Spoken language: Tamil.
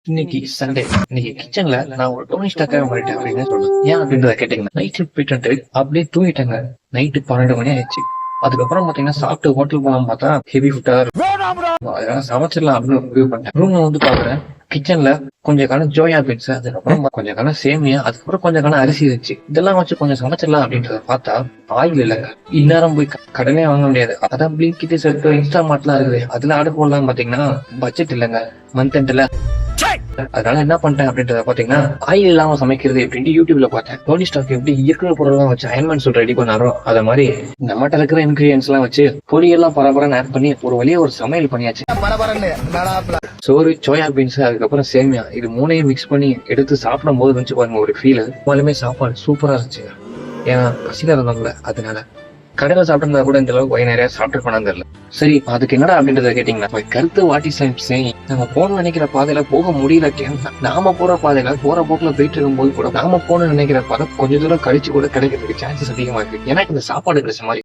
இன்னைக்கு சண்டே. இன்னைக்கு கிச்சன்ல நான் ஒரு டோனி ஸ்டாக்காக மாறிட்டேன் அப்படின்னு சொல்லலாம். ஏன் அப்படின்றத கேட்டீங்கன்னா, நைட் ஷிஃப்ட் போயிட்டு அப்படியே தூங்கிட்டேங்க. நைட்டு 12 மணி ஆயிடுச்சு. அதுக்கப்புறம் பாத்தீங்கன்னா சாப்பிட்டு ஹோட்டல் போலாம் பார்த்தா ஹெவி ஃபுட்டா அதனால சமைச்சிடலாம் அப்படின்னு முடிவு பண்ணிட்டேன். ரூம்ல வந்து பாக்குறேன், கிச்சன்ல கொஞ்சம் காலம் ஜோயா பீன்ஸ், அதுக்கப்புறம் கொஞ்சம் காலம் சேமியா, அதுக்கப்புறம் கொஞ்சம் காலம் அரிசி இருந்துச்சு. இதெல்லாம் வச்சு கொஞ்சம் சமைச்சிடலாம் அப்படின்றத பார்த்தா ஆயில் இல்லைங்க. இந்நேரம் போய் கடனே வாங்க முடியாது. அதான் பிளிங்கிட் செட்டு இன்ஸ்டாமார்ட்லாம் இருக்குது, அதுல ஆர்டர் போடலாம். பாத்தீங்கன்னா பட்ஜெட் இல்லைங்க, மந்த் எண்ட்ல. அதனால என்ன பண்ணிட்டேன் அப்படின்றத பாத்தீங்கன்னா, ஆயில் இல்லாம சமைக்கிறது எப்படின்ட்டு யூடியூப்ல பார்த்தேன். டோனி ஸ்டாக் எப்படி இருக்கிற பொருள்லாம் வச்சு அயன்மேன் சூட் ரெடி பண்ணாரோ அத மாதிரி நம்மகிட்ட இருக்கிற இன்கிரீடியன்ஸ் எல்லாம் வச்சு பொரியெல்லாம் பரபரன்னு ஆட் பண்ணி ஒரு வழியா ஒரு சமையல் பண்ணியாச்சு. சோறு, சோயா பீன்ஸ், அதுக்கப்புறம் சேமியா, இது மூணையும் மிக்ஸ் பண்ணி எடுத்து சாப்பிடும் போது இருந்துச்சு பாருங்க ஒரு ஃபீல். உண்மையிலுமே சாப்பாடு சூப்பரா இருந்துச்சு. ஏன்னா பசியில இருந்தவங்கள, அதனால கடையில சாப்பிட்டு கூட இந்த அளவுக்கு நிறைய சாப்பிட்டு போனா தெரியல. சரி, அதுக்கு என்னடா அப்படின்றத கேட்டீங்கன்னா, கருத்து வாட்டி சேம் நம்ம போன நினைக்கிற பாதையில போக முடியல. நாம போற பாதையில போற போக்குல போயிட்டு இருக்கும் போது கூட நாம போன நினைக்கிற பாதை கொஞ்ச தூரம் கழிச்சு கூட கிடைக்கிறதுக்கு சான்சஸ் அதிகமா இருக்கு. ஏன்னா இந்த சாப்பாடு கிடைச்ச மாதிரி